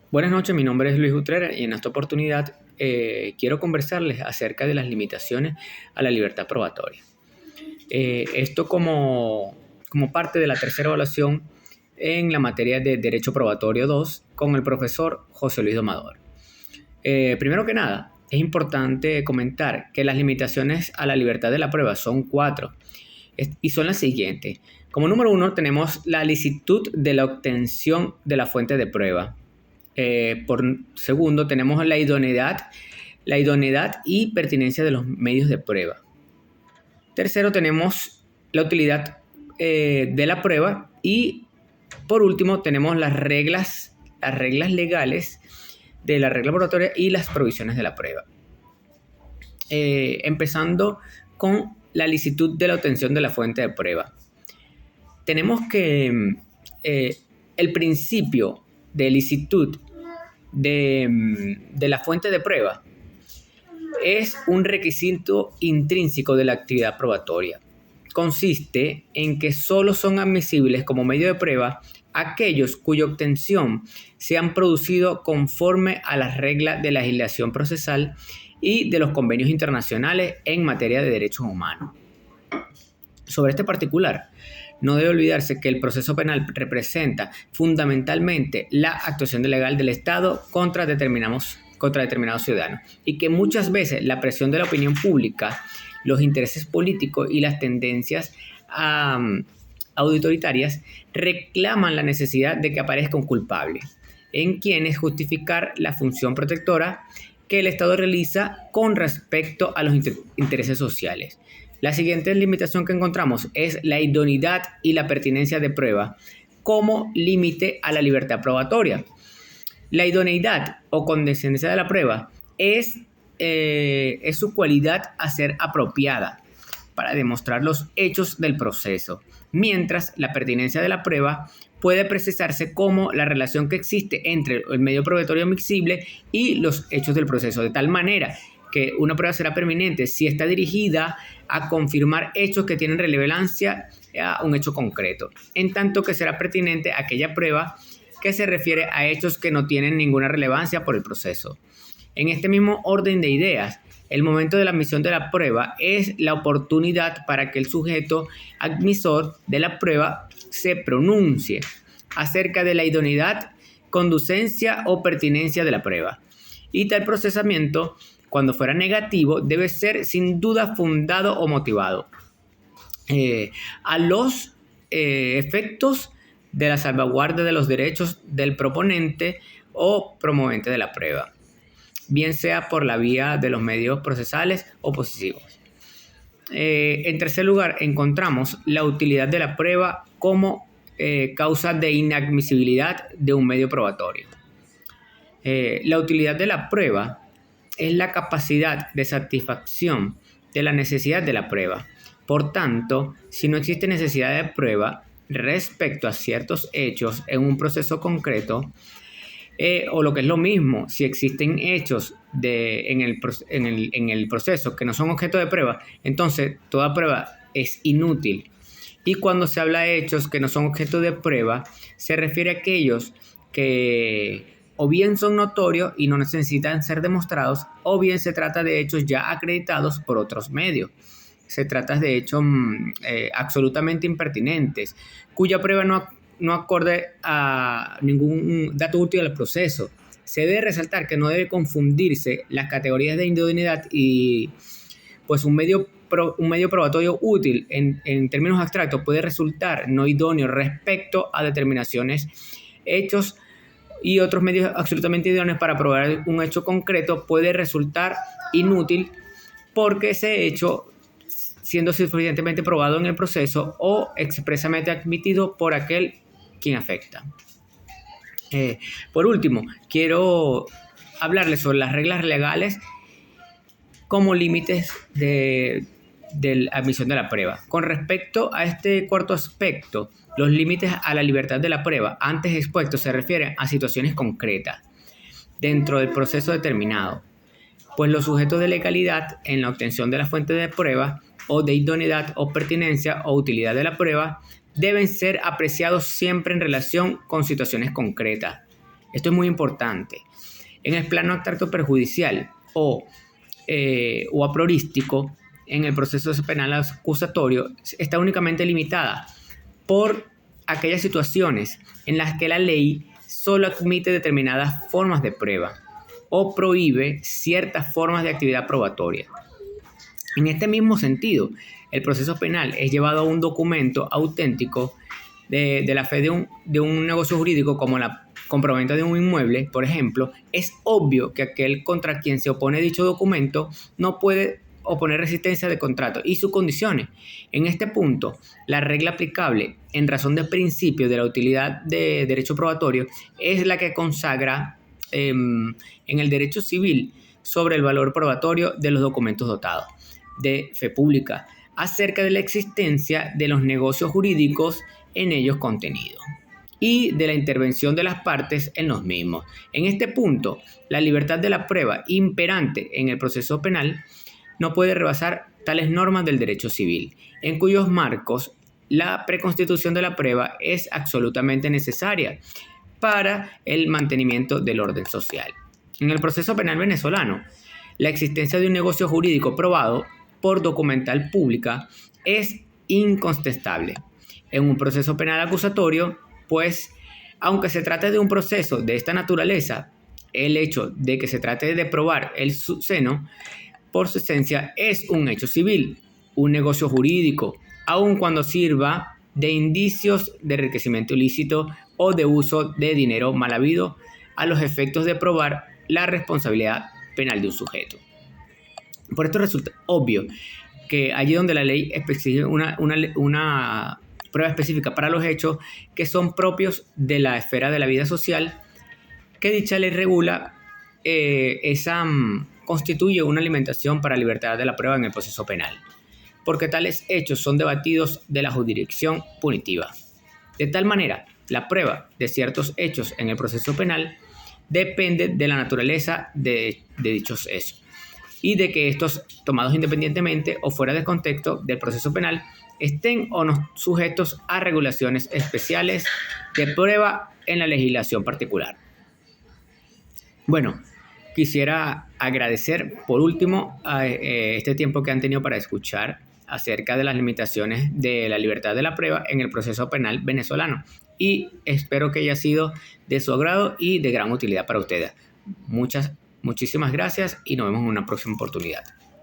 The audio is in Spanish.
Buenas noches, mi nombre es Luis Utrera y en esta oportunidad quiero conversarles acerca de las limitaciones a la libertad probatoria. Esto como parte de la tercera evaluación en la materia de Derecho Probatorio 2 con el profesor José Luis Domador. Primero que nada, es importante comentar que las limitaciones a la libertad de la prueba son 4 y son las siguientes. Como número 1 tenemos la licitud de la obtención de la fuente de prueba. Por segundo, tenemos la idoneidad y pertinencia de los medios de prueba. Tercero, tenemos la utilidad de la prueba. Y por último, tenemos las reglas legales de la regla probatoria y las provisiones de la prueba. Empezando con la licitud de la obtención de la fuente de prueba. Tenemos que el principio de licitud de la fuente de prueba es un requisito intrínseco de la actividad probatoria. Consiste en que solo son admisibles como medio de prueba aquellos cuya obtención se han producido conforme a las reglas de la legislación procesal y de los convenios internacionales en materia de derechos humanos. Sobre este particular, no debe olvidarse que el proceso penal representa fundamentalmente la actuación legal del Estado contra determinados ciudadanos y que muchas veces la presión de la opinión pública, los intereses políticos y las tendencias autoritarias reclaman la necesidad de que aparezca un culpable, en quienes justificar la función protectora que el Estado realiza con respecto a los intereses sociales. La siguiente limitación que encontramos es la idoneidad y la pertinencia de prueba como límite a la libertad probatoria. La idoneidad o condescendencia de la prueba es su cualidad a ser apropiada para demostrar los hechos del proceso, mientras la pertinencia de la prueba puede precisarse como la relación que existe entre el medio probatorio admisible y los hechos del proceso, de tal manera que una prueba será pertinente si está dirigida a confirmar hechos que tienen relevancia a un hecho concreto, en tanto que será pertinente aquella prueba que se refiere a hechos que no tienen ninguna relevancia por el proceso. En este mismo orden de ideas, el momento de la admisión de la prueba es la oportunidad para que el sujeto admisor de la prueba se pronuncie acerca de la idoneidad, conducencia o pertinencia de la prueba. Y tal procesamiento, cuando fuera negativo, debe ser sin duda fundado o motivado a los efectos de la salvaguarda de los derechos del proponente o promovente de la prueba, bien sea por la vía de los medios procesales o posesivos. En tercer lugar, encontramos la utilidad de la prueba como causa de inadmisibilidad de un medio probatorio. La utilidad de la prueba es la capacidad de satisfacción de la necesidad de la prueba. Por tanto, si no existe necesidad de prueba respecto a ciertos hechos en un proceso concreto, o lo que es lo mismo, si existen hechos en el proceso que no son objeto de prueba, entonces toda prueba es inútil. Y cuando se habla de hechos que no son objeto de prueba, se refiere a aquellos que o bien son notorios y no necesitan ser demostrados, o bien se trata de hechos ya acreditados por otros medios. Se trata de hechos absolutamente impertinentes, cuya prueba no acorde a ningún dato útil al proceso. Se debe resaltar que no debe confundirse las categorías de idoneidad y pues un medio probatorio útil en términos abstractos puede resultar no idóneo respecto a determinaciones, hechos y otros medios absolutamente idóneos para probar un hecho concreto puede resultar inútil porque ese hecho, siendo suficientemente probado en el proceso o expresamente admitido por aquel quien afecta. Por último, quiero hablarles sobre las reglas legales como límites de la admisión de la prueba. Con respecto a este cuarto aspecto, los límites a la libertad de la prueba antes expuestos se refieren a situaciones concretas dentro del proceso determinado, pues los sujetos de legalidad en la obtención de la fuente de prueba o de idoneidad o pertinencia o utilidad de la prueba deben ser apreciados siempre en relación con situaciones concretas. Esto es muy importante. En el plano abstracto perjudicial o apriorístico, en el proceso penal acusatorio, está únicamente limitada por aquellas situaciones en las que la ley solo admite determinadas formas de prueba o prohíbe ciertas formas de actividad probatoria. En este mismo sentido, el proceso penal es llevado a un documento auténtico de la fe de un negocio jurídico como la compraventa de un inmueble, por ejemplo. Es obvio que aquel contra quien se opone dicho documento no puede oponer resistencia de contrato y sus condiciones. En este punto, la regla aplicable en razón del principio de la utilidad de derecho probatorio es la que consagra en el derecho civil sobre el valor probatorio de los documentos dotados de fe pública acerca de la existencia de los negocios jurídicos en ellos contenidos y de la intervención de las partes en los mismos. En este punto, la libertad de la prueba imperante en el proceso penal no puede rebasar tales normas del derecho civil, en cuyos marcos la preconstitución de la prueba es absolutamente necesaria para el mantenimiento del orden social. En el proceso penal venezolano, la existencia de un negocio jurídico probado por documental pública es incontestable. En un proceso penal acusatorio, pues, aunque se trate de un proceso de esta naturaleza, el hecho de que se trate de probar el seno, por su esencia, es un hecho civil, un negocio jurídico, aun cuando sirva de indicios de enriquecimiento ilícito o de uso de dinero mal habido a los efectos de probar la responsabilidad penal de un sujeto. Por esto resulta obvio que allí donde la ley exige una prueba específica para los hechos que son propios de la esfera de la vida social, que dicha ley regula, constituye una alimentación para la libertad de la prueba en el proceso penal, porque tales hechos son debatidos de la jurisdicción punitiva. De tal manera, la prueba de ciertos hechos en el proceso penal depende de la naturaleza de dichos hechos y de que estos, tomados independientemente o fuera del contexto del proceso penal, estén o no sujetos a regulaciones especiales de prueba en la legislación particular. Bueno, quisiera agradecer por último este tiempo que han tenido para escuchar acerca de las limitaciones de la libertad de la prueba en el proceso penal venezolano, y espero que haya sido de su agrado y de gran utilidad para ustedes. Muchísimas gracias y nos vemos en una próxima oportunidad.